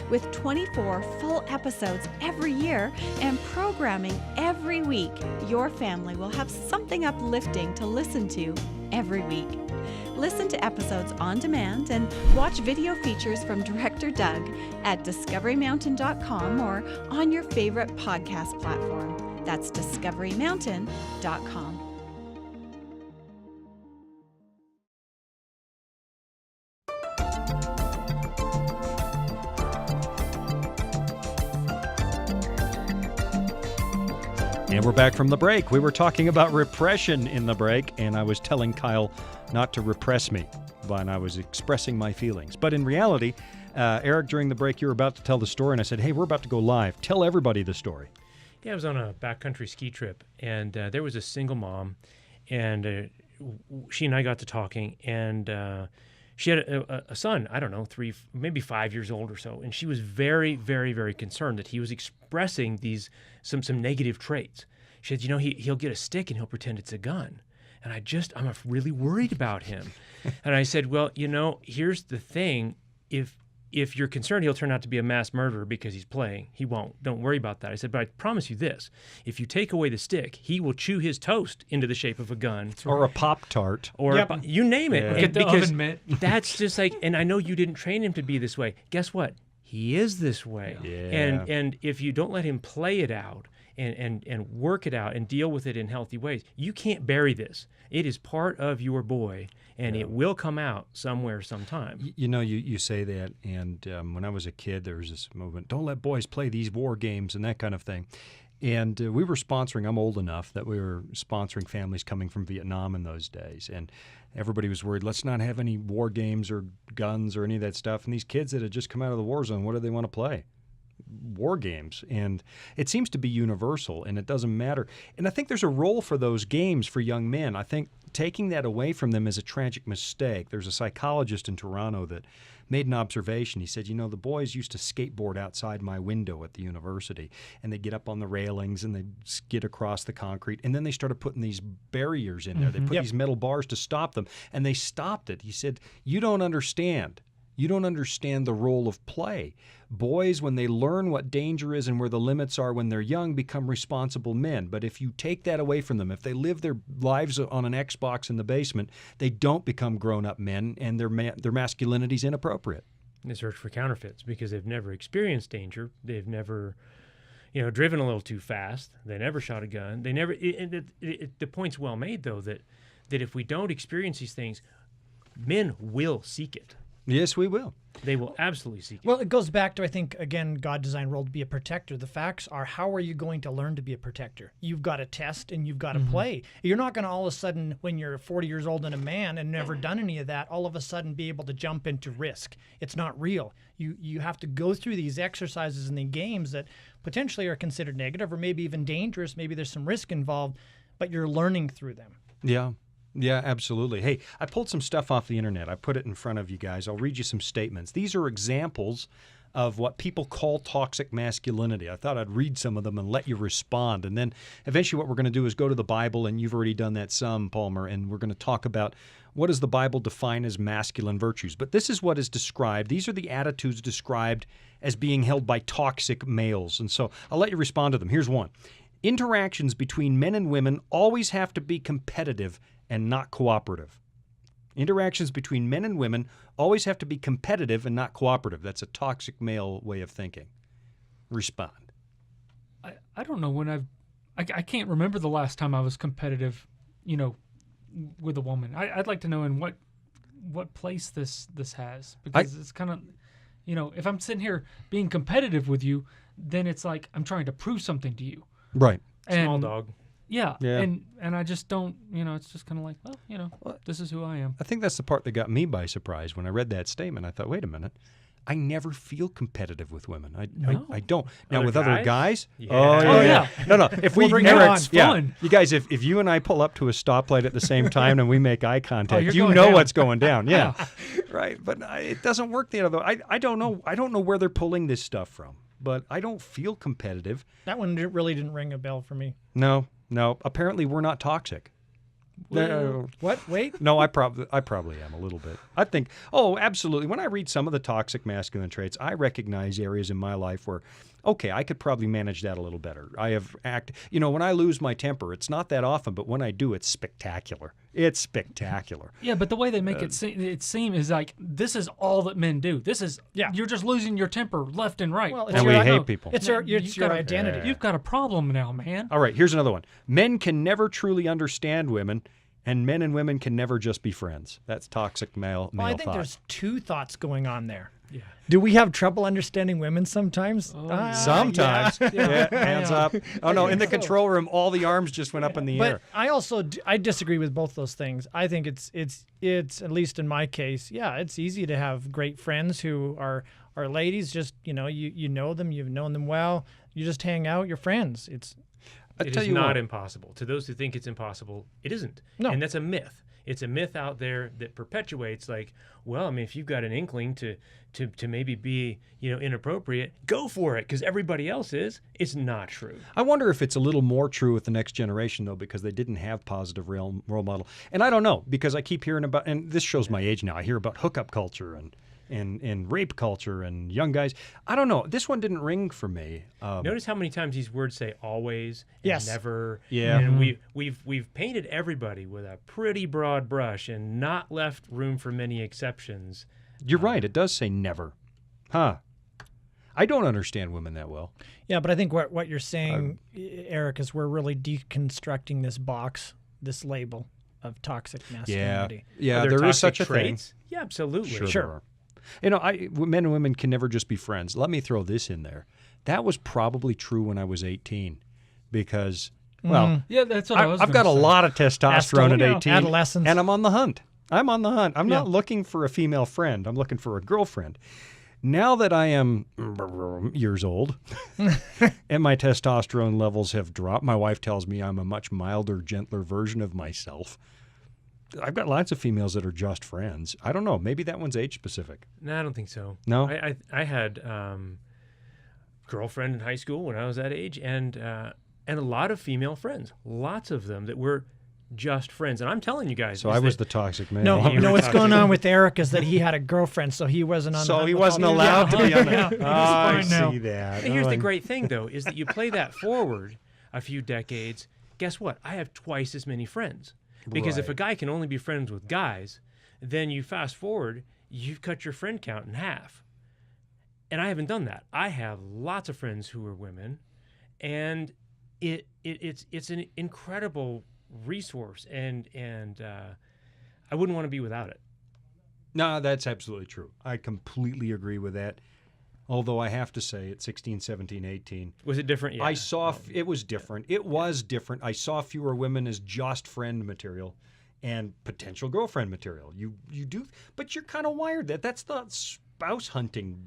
With 24 full episodes every year and programming every week, your family will have something uplifting to listen to every week. Listen to episodes on demand and watch video features from Director Doug at discoverymountain.com or on your favorite podcast platform. That's discoverymountain.com. And we're back from the break. We were talking about repression in the break, and I was telling Kyle not to repress me when I was expressing my feelings. But in reality, Eric, during the break, you were about to tell the story, and I said, hey, we're about to go live. Tell everybody the story. Yeah, I was on a backcountry ski trip, and there was a single mom, and she and I got to talking, and she had a son, I don't know, 3, maybe 5 years old or so, and she was very, very, very concerned that he was expressing some negative traits. She said, he'll get a stick and he'll pretend it's a gun. And I'm really worried about him. And I said, well, here's the thing. If you're concerned he'll turn out to be a mass murderer because he's playing, he won't. Don't worry about that. I said, but I promise you this. If you take away the stick, he will chew his toast into the shape of a gun. Or a Pop-Tart. Or you name it. Yeah. Get the oven mitt. That's just like, and I know you didn't train him to be this way. Guess what? He is this way. Yeah. And if you don't let him play it out and work it out and deal with it in healthy ways, you can't bury this. It is part of your boy, and it will come out somewhere sometime. You say that, and when I was a kid, there was this movement, don't let boys play these war games and that kind of thing. And we were sponsoring, I'm old enough that we were sponsoring families coming from Vietnam in those days. And everybody was worried, let's not have any war games or guns or any of that stuff. And these kids that had just come out of the war zone, what do they want to play? War games. And it seems to be universal, and it doesn't matter. And I think there's a role for those games for young men. I think taking that away from them is a tragic mistake. There's a psychologist in Toronto that made an observation. He said, the boys used to skateboard outside my window at the university, and they'd get up on the railings and they'd skid across the concrete, and then they started putting these barriers in there. They put these metal bars to stop them, and they stopped it. He said, you don't understand. You don't understand the role of play. Boys, when they learn what danger is and where the limits are when they're young, become responsible men. But if you take that away from them, if they live their lives on an Xbox in the basement, they don't become grown-up men, and their masculinity is inappropriate. They search for counterfeits because they've never experienced danger. They've never, driven a little too fast. They never shot a gun. They never. The point's well made, though, that if we don't experience these things, men will seek it. Yes, we will. They will absolutely seek it. Well, it goes back to, I think, again, God designed role to be a protector. The facts are, how are you going to learn to be a protector? You've got to test and you've got to play. You're not going to all of a sudden, when you're 40 years old and a man and never done any of that, all of a sudden be able to jump into risk. It's not real. You have to go through these exercises and the games that potentially are considered negative or maybe even dangerous. Maybe there's some risk involved, but you're learning through them. Yeah. Yeah, absolutely. Hey, I pulled some stuff off the internet. I put it in front of you guys. I'll read you some statements. These are examples of what people call toxic masculinity. I thought I'd read some of them and let you respond. And then eventually what we're going to do is go to the Bible, and you've already done that some, Palmer, and we're going to talk about what does the Bible define as masculine virtues. But this is what is described. These are the attitudes described as being held by toxic males. And so I'll let you respond to them. Here's one. Interactions between men and women always have to be competitive and not cooperative. Interactions between men and women always have to be competitive and not cooperative. That's a toxic male way of thinking. Respond. I don't know when I can't remember the last time I was competitive, with a woman. I'd like to know in what place this has, because it's kind of, if I'm sitting here being competitive with you, then it's like I'm trying to prove something to you. Right. Small dog. Yeah. And I just don't, it's just kind of like, well, this is who I am. I think that's the part that got me by surprise. When I read that statement, I thought, wait a minute. I never feel competitive with women. I don't. Now, Other with guys? other guys? Yeah. Oh, yeah. No. If we bring Eric, it on. Fun. You guys, if you and I pull up to a stoplight at the same time and we make eye contact, you're you going know down. what's going down. Yeah. Right. But it doesn't work the other way. I don't know. I don't know where they're pulling this stuff from. but I don't feel competitive. That one really didn't ring a bell for me. No. Apparently, we're not toxic. What? Wait. No, I probably am a little bit. I think, absolutely. When I read some of the toxic masculine traits, I recognize areas in my life where, okay, I could probably manage that a little better. I have when I lose my temper, it's not that often, but when I do, it's spectacular. It's spectacular. Yeah, but the way they make it seem is like this is all that men do. This is you're just losing your temper left and right. Well, and we hate people. It's your identity. You've got a problem now, man. All right, here's another one. Men can never truly understand women, and men and women can never just be friends. That's toxic male Well, I think thought. there's two thoughts going on there. Yeah. Do we have trouble understanding women sometimes? Sometimes. Yeah, hands up. Oh, no, in the control room, all the arms just went up in the air. But I disagree with both those things. I think it's at least in my case, it's easy to have great friends who are ladies. Just, you know them, you've known them well. You just hang out, you're friends. It is not impossible. To those who think it's impossible, it isn't. No. And that's a myth. It's a myth out there that perpetuates if you've got an inkling to maybe be, inappropriate, go for it because everybody else is. It's not true. I wonder if it's a little more true with the next generation, though, because they didn't have positive role model. And I don't know, because I keep hearing about, and this shows my age now, I hear about hookup culture and rape culture and young guys. I don't know. This one didn't ring for me. Notice how many times these words say always and yes. never. Yeah. And we've painted everybody with a pretty broad brush and not left room for many exceptions. You're right. It does say never. Huh. I don't understand women that well. Yeah, but I think what you're saying, Eric, is we're really deconstructing this box, this label of toxic masculinity. Yeah, there is such a traits? thing. Yeah, absolutely. Sure. Men and women can never just be friends. Let me throw this in there. That was probably true when I was 18 because, that's what I've got a lot of testosterone at 18. Adolescence. And I'm on the hunt. I'm not looking for a female friend. I'm looking for a girlfriend. Now that I am years old and my testosterone levels have dropped, my wife tells me I'm a much milder, gentler version of myself. I've got lots of females that are just friends. I don't know. Maybe that one's age specific. No, I don't think so. No? I had girlfriend in high school when I was that age and a lot of female friends, lots of them that were just friends. And I'm telling you guys. So I was the toxic man. No, what's going on with Eric is that he had a girlfriend, so he wasn't on. So he wasn't allowed to be on that. I now. see that. And here's the great thing, though, is that you play that forward a few decades. Guess what? I have twice as many friends. Because if a guy can only be friends with guys, then you fast forward, you've cut your friend count in half. And I haven't done that. I have lots of friends who are women, and it's an incredible resource, and I wouldn't want to be without it. No, that's absolutely true. I completely agree with that. Although I have to say, at 16, 17, 18... Was it different? Yeah. I saw... It was different. It was different. I saw fewer women as just friend material and potential girlfriend material. You do... But you're kind of wired that. That's the spouse hunting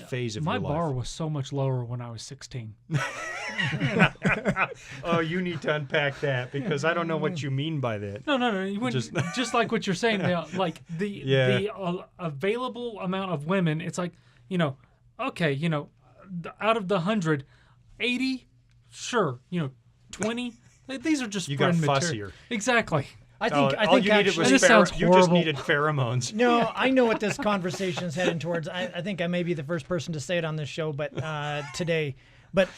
phase of your life. My bar was so much lower when I was 16. Oh, you need to unpack that because I don't know what you mean by that. No. Just like what you're saying now, like the available amount of women, it's like, okay, out of the 100, 80, sure, 20, these are just you friend got material. fussier. Exactly. I think you needed was this sounds you just needed pheromones. No, I know what this conversation is heading towards. I think I may be the first person to say it on this show, but today. But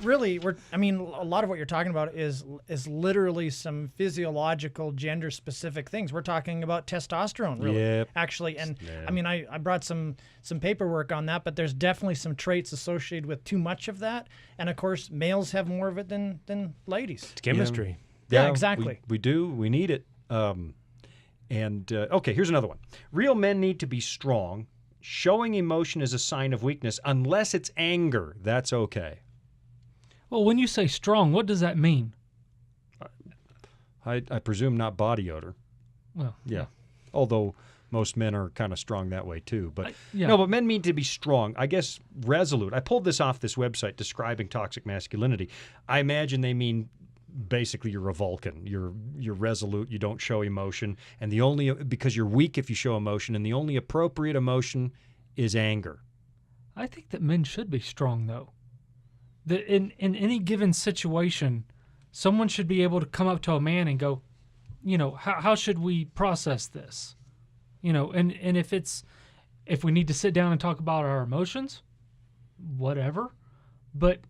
really, a lot of what you're talking about is literally some physiological, gender-specific things. We're talking about testosterone, really, yep. actually. And I brought some paperwork on that, but there's definitely some traits associated with too much of that. And of course, males have more of it than ladies. It's chemistry. Yeah, exactly. We do. We need it. Okay, here's another one. Real men need to be strong. Showing emotion is a sign of weakness unless it's anger. That's okay. Well, when you say strong, what does that mean? I presume not body odor. Well, yeah. Although most men are kind of strong that way too. But yeah. No, but men need to be strong. I guess resolute. I pulled this off this website describing toxic masculinity. I imagine they mean basically you're a Vulcan. You're resolute. You don't show emotion, and because you're weak if you show emotion, and the only appropriate emotion is anger. I think that men should be strong, though. That in any given situation, someone should be able to come up to a man and go, how should we process this? And if we need to sit down and talk about our emotions, whatever. But,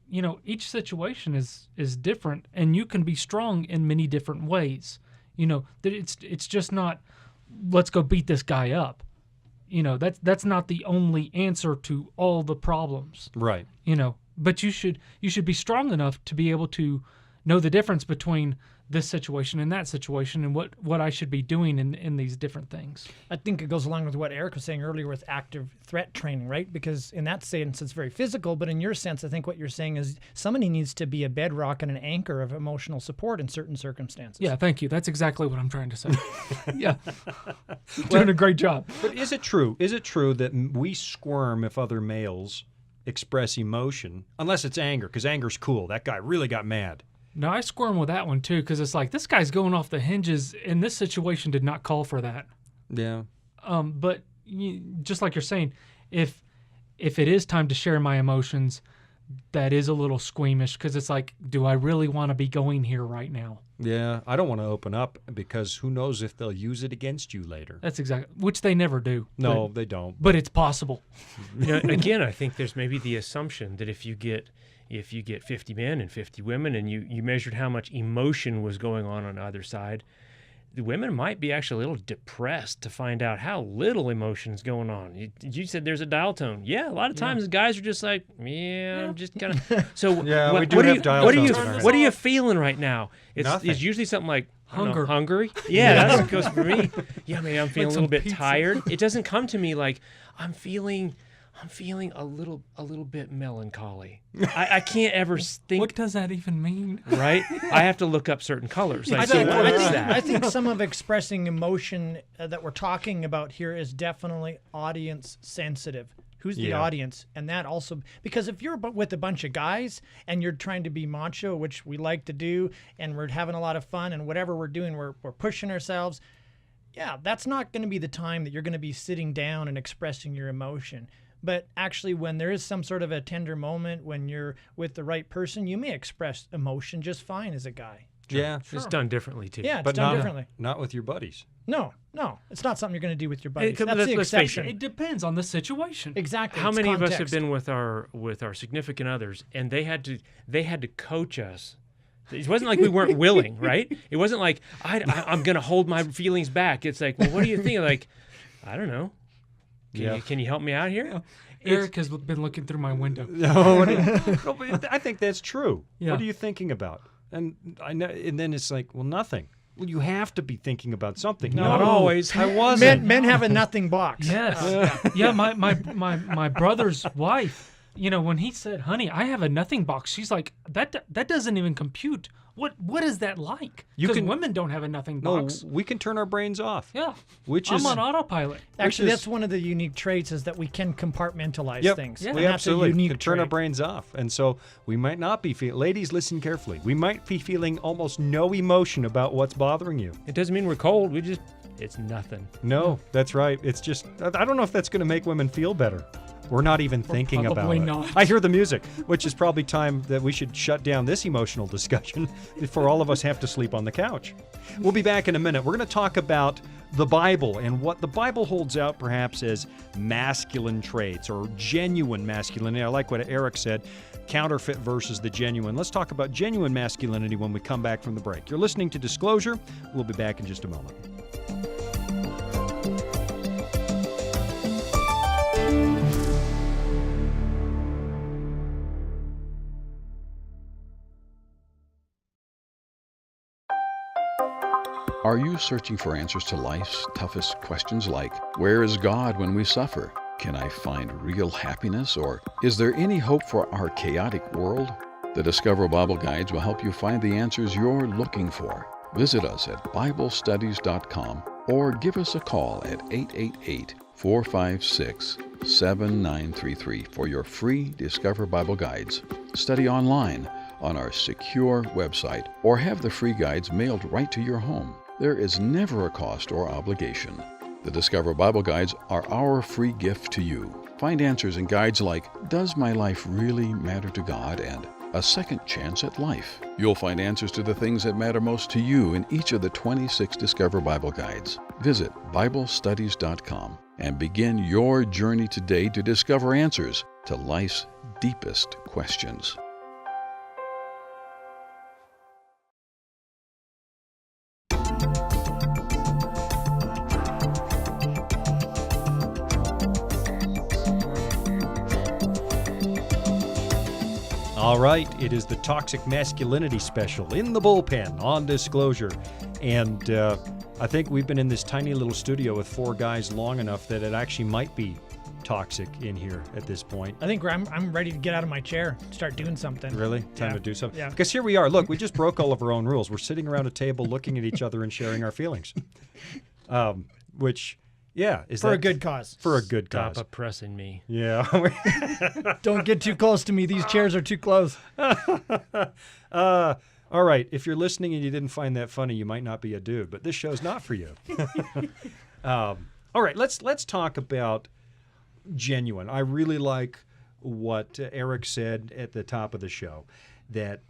each situation is different, and you can be strong in many different ways. That it's just not, let's go beat this guy up. That's not the only answer to all the problems. Right. But you should be strong enough to be able to know the difference between this situation and that situation and what I should be doing in these different things. I think it goes along with what Eric was saying earlier with active threat training, right? Because in that sense, it's very physical, but in your sense, I think what you're saying is somebody needs to be a bedrock and an anchor of emotional support in certain circumstances. Yeah, thank you. That's exactly what I'm trying to say. Yeah. Doing a great job. But is it true that we squirm if other males express emotion, unless it's anger, because anger's cool. That guy really got mad. No, I squirm with that one too, because it's like, this guy's going off the hinges, and this situation did not call for that. Yeah. But just like you're saying, if it is time to share my emotions, that is a little squeamish, because it's like, do I really want to be going here right now? Yeah, I don't want to open up, because who knows if they'll use it against you later. That's exactly, which they never do. No, they don't. But it's possible. Again, I think there's maybe the assumption that if you get 50 men and 50 women and you measured how much emotion was going on either side, the women might be actually a little depressed to find out how little emotion is going on. You said there's a dial tone. Yeah, a lot of times the guys are just like, I'm just kind of. So yeah, what are you feeling right now? It's usually something like hungry. Yeah, that's what goes for me. Yeah, maybe I'm feeling a little bit tired. It doesn't come to me like I'm feeling a little bit melancholy. I can't ever think. What does that even mean? Right? I have to look up certain colors. Like, I think some of expressing emotion that we're talking about here is definitely audience sensitive. Who's the audience? And that also, because if you're with a bunch of guys and you're trying to be macho, which we like to do, and we're having a lot of fun, and whatever we're doing, we're pushing ourselves. Yeah, that's not going to be the time that you're going to be sitting down and expressing your emotion. But actually, when there is some sort of a tender moment, when you're with the right person, you may express emotion just fine as a guy. Sure. Yeah. It's done differently, too. Yeah, it's done differently. Not with your buddies. No. It's not something you're going to do with your buddies. That's the exception. It depends on the situation. Exactly. How many of us have been with our significant others, and they had to coach us? It wasn't like we weren't willing, right? It wasn't like, I'm going to hold my feelings back. It's like, well, what do you think? Like, I don't know. Can you help me out here? Yeah. Eric has been looking through my window. No, I think that's true. Yeah. What are you thinking about? And I know, and then it's like, well, nothing. Well, you have to be thinking about something. No, not always. I wasn't. Men have a nothing box. Yes. Yeah. My brother's wife. When he said, "Honey, I have a nothing box," she's like, "That doesn't even compute. What is that like?" Because women don't have a nothing box. No, we can turn our brains off. Yeah, I'm on autopilot. Actually, that's one of the unique traits is that we can compartmentalize things. Yeah, we absolutely can turn our brains off, and so we might not be feeling. Ladies, listen carefully. We might be feeling almost no emotion about what's bothering you. It doesn't mean we're cold. It's nothing. No, that's right. It's just I don't know if that's going to make women feel better. We're not even thinking about it. Probably not. I hear the music, which is probably time that we should shut down this emotional discussion before all of us have to sleep on the couch. We'll be back in a minute. We're going to talk about the Bible and what the Bible holds out perhaps as masculine traits or genuine masculinity. I like what Eric said, counterfeit versus the genuine. Let's talk about genuine masculinity when we come back from the break. You're listening to Disclosure. We'll be back in just a moment. Are you searching for answers to life's toughest questions like, where is God when we suffer? Can I find real happiness? Or is there any hope for our chaotic world? The Discover Bible Guides will help you find the answers you're looking for. Visit us at BibleStudies.com or give us a call at 888-456-7933 for your free Discover Bible Guides. Study online on our secure website or have the free guides mailed right to your home. There is never a cost or obligation. The Discover Bible Guides are our free gift to you. Find answers in guides like Does My Life Really Matter to God? And A Second Chance at Life. You'll find answers to the things that matter most to you in each of the 26 Discover Bible Guides. Visit BibleStudies.com and begin your journey today to discover answers to life's deepest questions. All right, it is the Toxic Masculinity Special in the Bullpen on Disclosure. And I think we've been in this tiny little studio with 4 guys long enough that it actually might be toxic in here at this point. I think I'm ready to get out of my chair, start doing something. Really? Time to do something? Yeah. Because here we are. Look, we just broke all of our own rules. We're sitting around a table looking at each other and sharing our feelings. Which... yeah. For a good cause. For a good cause. Stop oppressing me. Yeah. Don't get too close to me. These chairs are too close. All right. If you're listening and you didn't find that funny, you might not be a dude, but this show's not for you. All right. Let's talk about genuine. I really like what Eric said at the top of the show, that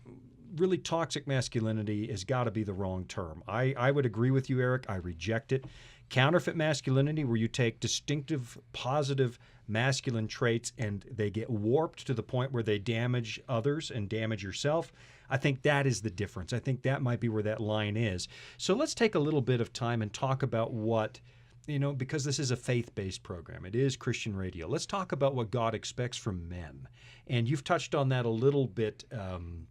really toxic masculinity has got to be the wrong term. I would agree with you, Eric. I reject it. Counterfeit masculinity, where you take distinctive, positive masculine traits and they get warped to the point where they damage others and damage yourself. I think that is the difference. I think that might be where that line is. So let's take a little bit of time and talk about what, because this is a faith-based program. It is Christian radio. Let's talk about what God expects from men. And you've touched on that a little bit,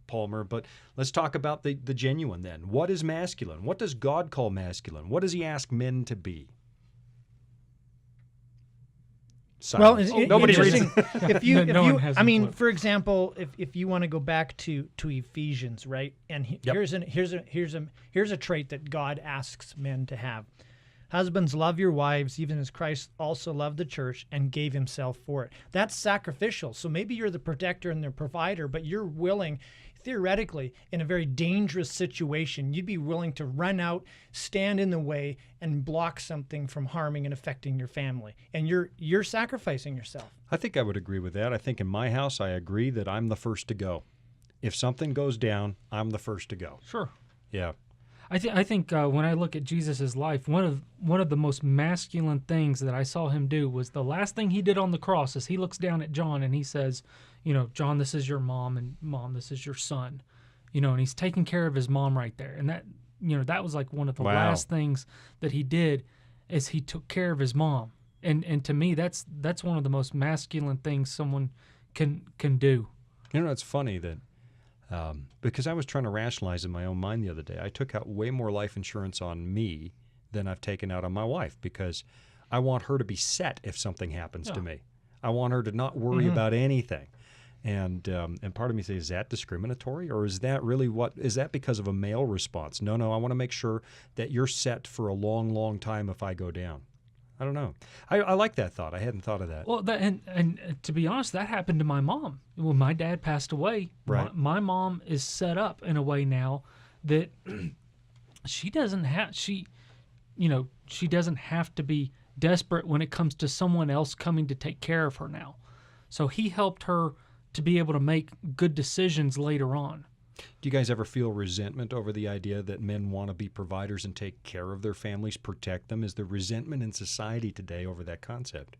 Palmer, but let's talk about the genuine then. What is masculine? What does God call masculine? What does he ask men to be? Silence. Well, nobody's interesting. I mean, clue. for example, if you want to go back to Ephesians, right? And here's a trait that God asks men to have. Husbands, love your wives, even as Christ also loved the church and gave himself for it. That's sacrificial. So maybe you're the protector and the provider, but you're willing, theoretically, in a very dangerous situation, you'd be willing to run out, stand in the way, and block something from harming and affecting your family. And you're sacrificing yourself. I think I would agree with that. I think in my house, I agree that I'm the first to go. If something goes down, I'm the first to go. Sure. Yeah. I think when I look at Jesus' life, one of the most masculine things that I saw him do was the last thing he did on the cross is he looks down at John and he says, John, this is your mom, and Mom, this is your son. And he's taking care of his mom right there. And that was like one of the last things that he did is he took care of his mom. And to me, that's one of the most masculine things someone can do. It's funny that because I was trying to rationalize in my own mind the other day, I took out way more life insurance on me than I've taken out on my wife because I want her to be set if something happens to me. I want her to not worry about anything. And part of me says, is that discriminatory, or is that really is that because of a male response? No, I want to make sure that you're set for a long, long time if I go down. I don't know. I like that thought. I hadn't thought of that. Well, and to be honest, that happened to my mom. When my dad passed away, right. my mom is set up in a way now that she doesn't have to be desperate when it comes to someone else coming to take care of her now. So he helped her to be able to make good decisions later on. Do you guys ever feel resentment over the idea that men want to be providers and take care of their families, protect them? Is there resentment in society today over that concept?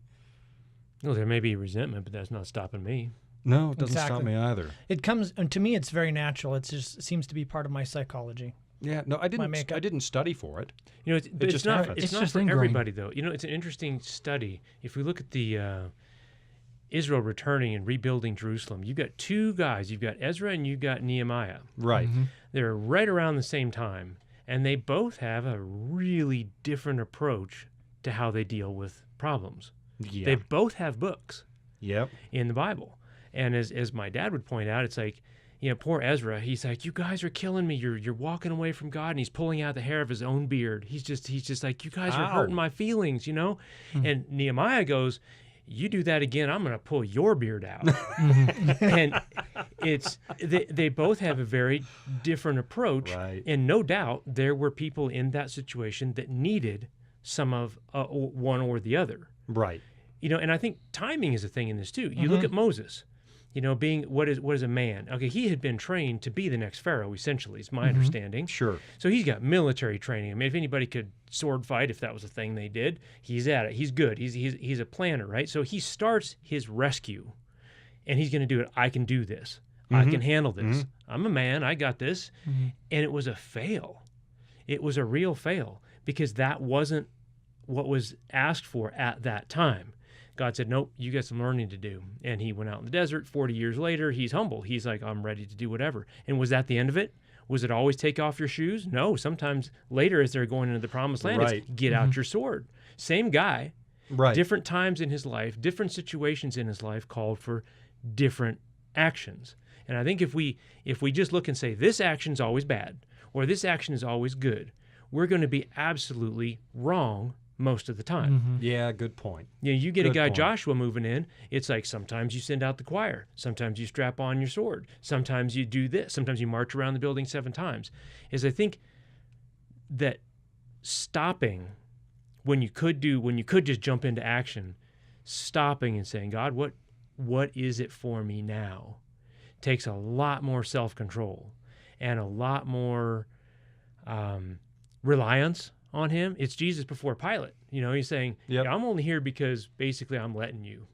Well, there may be resentment, but that's not stopping me. No, it doesn't stop me either. It comes, and to me, it's very natural. It seems to be part of my psychology. Yeah, no, I didn't study for it. It's not for ingrained. everybody, though. It's an interesting study. If we look at the Israel returning and rebuilding Jerusalem, you've got 2 guys. You've got Ezra and you've got Nehemiah. Right. Mm-hmm. They're right around the same time, and they both have a really different approach to how they deal with problems. Yeah. They both have books in the Bible. And as my dad would point out, it's like, poor Ezra, he's like, you guys are killing me. You're walking away from God, and he's pulling out the hair of his own beard. He's just like, you guys are hurting my feelings, Mm-hmm. And Nehemiah goes, you do that again, I'm going to pull your beard out. And they both have a very different approach. Right. And no doubt there were people in that situation that needed some of one or the other. Right. and I think timing is a thing in this too. You look at Moses, being what is a man? Okay, he had been trained to be the next Pharaoh, essentially, is my understanding. Sure. So he's got military training. I mean, if anybody could sword fight, if that was a thing they did, he's at it. He's good. He's a planner, right? So he starts his rescue, and he's going to do it. I can do this. I can handle this. I'm a man. I got this. And it was a fail. It was a real fail because that wasn't what was asked for at that time. God said, nope, you got some learning to do. And he went out in the desert. 40 years later, he's humble. He's like, I'm ready to do whatever. And was that the end of it? Was it always take off your shoes? No. Sometimes later as they're going into the promised land, it's get out your sword. Same guy. Right. Different times in his life, different situations in his life called for different actions. And I think if we just look and say this action's always bad or this action is always good, we're going to be absolutely wrong most of the time. Yeah, good point. You get a guy Joshua moving in, it's like sometimes you send out the choir, sometimes you strap on your sword, sometimes you do this, sometimes you march around the building 7 times. I think that stopping when you could just jump into action, stopping and saying, God, what is it for me now? Takes a lot more self-control and a lot more reliance on him. It's Jesus before Pilate. He's saying, I'm only here because basically I'm letting you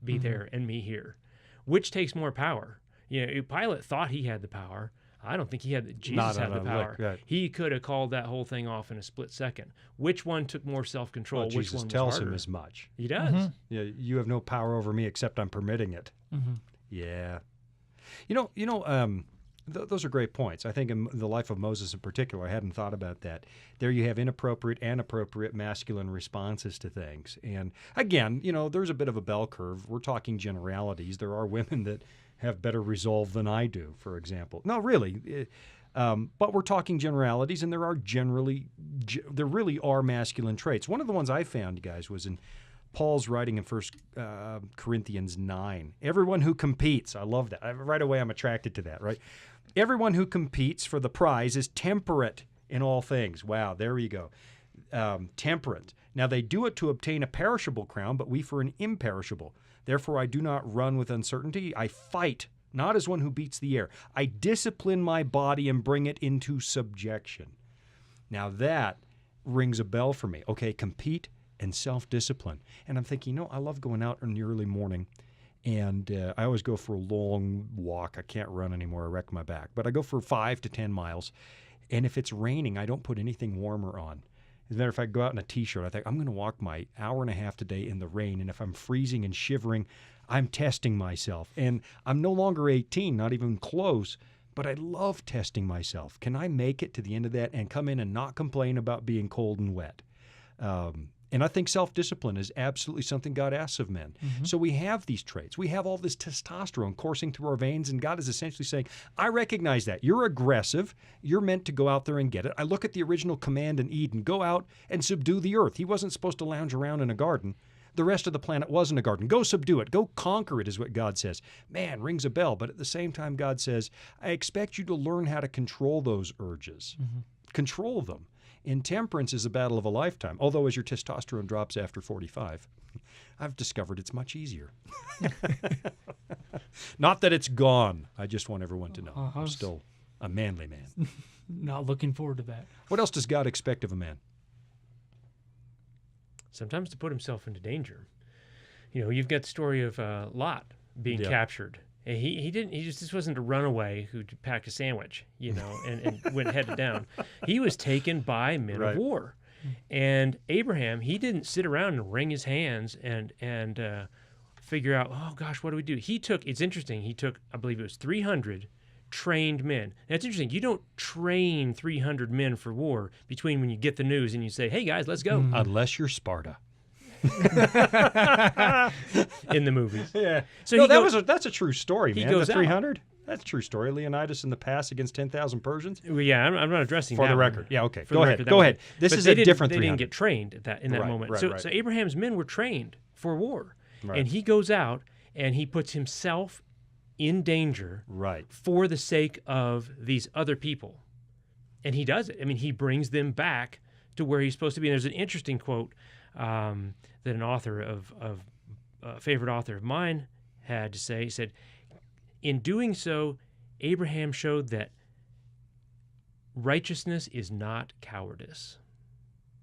be there and me here. Which takes more power? Pilate thought he had the power. I don't think Jesus had the power. Right. He could have called that whole thing off in a split second. Which one took more self-control? Well, Which Jesus one was tells harder? him as much. He does. Yeah, you have no power over me except I'm permitting it. Yeah. Those are great points. I think in the life of Moses in particular, I hadn't thought about that. There you have inappropriate and appropriate masculine responses to things. And again, there's a bit of a bell curve. We're talking generalities. There are women that have better resolve than I do, for example. No, really. But we're talking generalities, and there really are masculine traits. One of the ones I found, guys, was in Paul's writing in 1 Corinthians 9. Everyone who competes, I love that. Right away I'm attracted to that, right? Everyone who competes for the prize is temperate in all things. Wow, there you go. Temperate. Now they do it to obtain a perishable crown, but we for an imperishable. Therefore I do not run with uncertainty. I fight, not as one who beats the air. I discipline my body and bring it into subjection. Now that rings a bell for me. Okay, compete and self-discipline. And I'm thinking, I love going out in the early morning, and I always go for a long walk. I can't run anymore. I wreck my back. But I go for 5 to 10 miles, and if it's raining, I don't put anything warmer on. As a matter of fact, I go out in a T-shirt. I think I'm going to walk my hour and a half today in the rain, and if I'm freezing and shivering, I'm testing myself. And I'm no longer 18, not even close, but I love testing myself. Can I make it to the end of that and come in and not complain about being cold and wet? And I think self-discipline is absolutely something God asks of men. So we have these traits. We have all this testosterone coursing through our veins, and God is essentially saying, I recognize that. You're aggressive. You're meant to go out there and get it. I look at the original command in Eden, go out and subdue the earth. He wasn't supposed to lounge around in a garden. The rest of the planet wasn't a garden. Go subdue it. Go conquer it is what God says. Man, rings a bell. But at the same time, God says, I expect you to learn how to control those urges. Control them. Intemperance is a battle of a lifetime, although as your testosterone drops after 45, I've discovered it's much easier. Not that it's gone. I just want everyone to know I'm still a manly man. Not looking forward to that. What else does God expect of a man? Sometimes to put himself into danger. You've got the story of Lot being captured. And he just wasn't a runaway who packed a sandwich, and went headed down. He was taken by men of war. And Abraham, he didn't sit around and wring his hands and figure out, oh gosh, what do we do? It's interesting, he took, I believe it was 300 trained men. Now it's interesting, you don't train 300 men for war between when you get the news and you say, hey guys, let's go. Unless you're Sparta. In the movies. Yeah. So that's a true story, man. He goes 300? That's a true story. Leonidas in the pass against 10,000 Persians? Well, yeah, I'm not addressing for that the record. One. Yeah, okay. Go ahead. This is a different 300. They didn't get trained in that moment. So Abraham's men were trained for war. Right. And he goes out and he puts himself in danger for the sake of these other people. And he does it. I mean, he brings them back to where he's supposed to be. And there's an interesting quote that an author of a favorite author of mine had to say. He said, in doing so, Abraham showed that righteousness is not cowardice.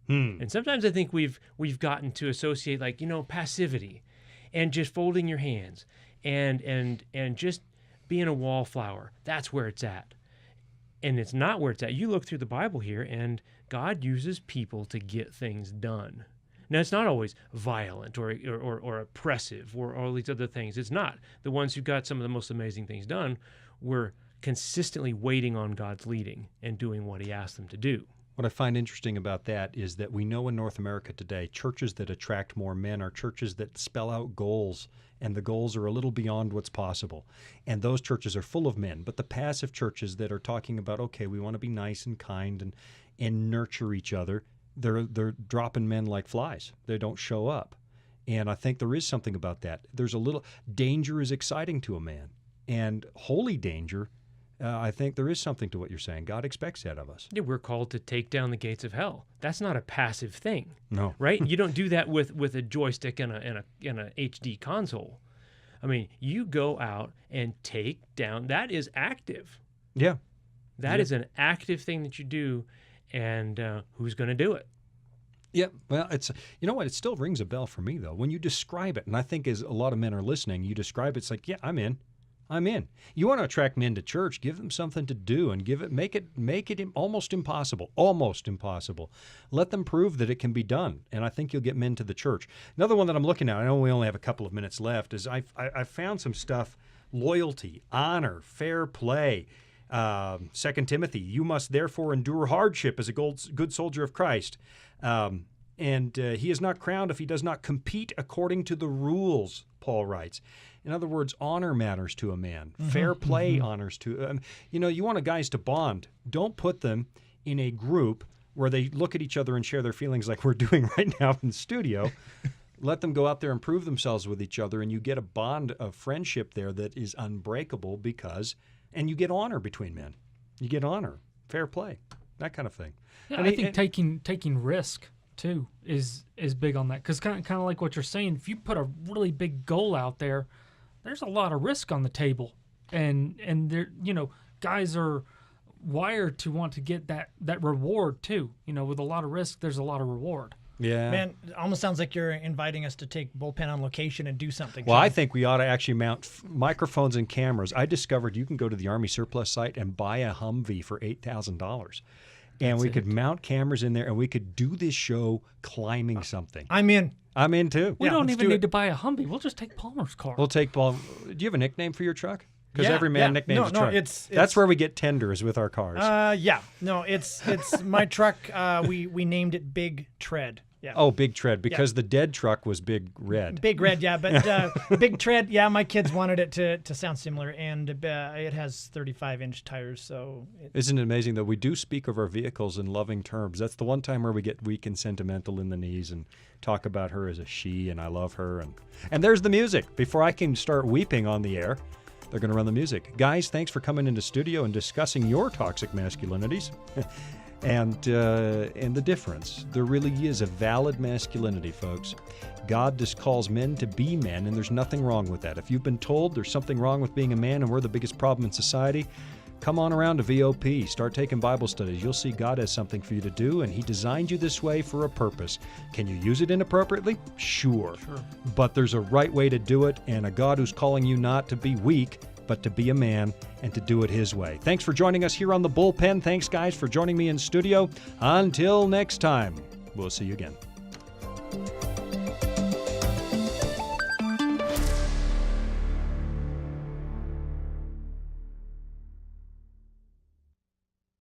And sometimes I think we've gotten to associate, like, passivity and just folding your hands and just being a wallflower. That's where it's at. And it's not where it's at. You look through the Bible here, and God uses people to get things done. Now, it's not always violent or oppressive or all these other things. It's not. The ones who got some of the most amazing things done were consistently waiting on God's leading and doing what he asked them to do. What I find interesting about that is that we know in North America today, churches that attract more men are churches that spell out goals, and the goals are a little beyond what's possible. And those churches are full of men. But the passive churches that are talking about, okay, we want to be nice and kind and nurture each other, they're dropping men like flies. They don't show up. And I think there is something about that. There's a little danger is exciting to a man, and holy danger. I think there is something to what you're saying. God expects that of us. Yeah, we're called to take down the gates of hell. That's not a passive thing. No. Right? You don't do that with a joystick and a HD console. I mean, you go out and take down. That is active. Yeah. That is an active thing that you do, and who's going to do it? Yeah, well, you know what? It still rings a bell for me, though. When you describe it, and I think as a lot of men are listening, you describe it, it's like, yeah, I'm in. You want to attract men to church, give them something to do and make it almost impossible. Let them prove that it can be done, and I think you'll get men to the church. Another one that I'm looking at, I know we only have a couple of minutes left, is I found some stuff, loyalty, honor, fair play. 2 Timothy, you must therefore endure hardship as a good soldier of Christ. And he is not crowned if he does not compete according to the rules, Paul writes. In other words, honor matters to a man. Fair play honors to... you want guys to bond. Don't put them in a group where they look at each other and share their feelings like we're doing right now in the studio. Let them go out there and prove themselves with each other, and you get a bond of friendship there that is unbreakable and you get honor between men. You get honor, fair play, that kind of thing. Yeah, I think taking risk too is big on that, because kind of like what you're saying. If you put a really big goal out there, there's a lot of risk on the table, and there, guys are wired to want to get that reward too. With a lot of risk, there's a lot of reward. Yeah, man, it almost sounds like you're inviting us to take Bullpen on location and do something. Well, I think we ought to actually mount microphones and cameras. I discovered you can go to the Army surplus site and buy a Humvee for $8,000. And we could mount cameras in there, and we could do this show climbing something. I'm in. I'm in, too. We don't even need to buy a Humvee. We'll just take Palmer's car. We'll take Paul. Do you have a nickname for your truck? Because every man nicknames a truck. That's where we get tenders with our cars. It's my truck. We named it Big Tread. Yeah. Oh, Big Tread, because the dead truck was Big Red. Big Red, yeah, but Big Tread, yeah, my kids wanted it to sound similar, and it has 35-inch tires, so... Isn't it amazing that we do speak of our vehicles in loving terms? That's the one time where we get weak and sentimental in the knees and talk about her as a she, and I love her, and there's the music. Before I can start weeping on the air, they're going to run the music. Guys, thanks for coming into studio and discussing your toxic masculinities. And the difference. There really is a valid masculinity, folks. God just calls men to be men, and there's nothing wrong with that. If you've been told there's something wrong with being a man and we're the biggest problem in society, come on around to VOP. Start taking Bible studies. You'll see God has something for you to do, and he designed you this way for a purpose. Can you use it inappropriately? Sure. But there's a right way to do it, and a God who's calling you not to be weak, but to be a man and to do it his way. Thanks for joining us here on The Bullpen. Thanks, guys, for joining me in studio. Until next time, we'll see you again.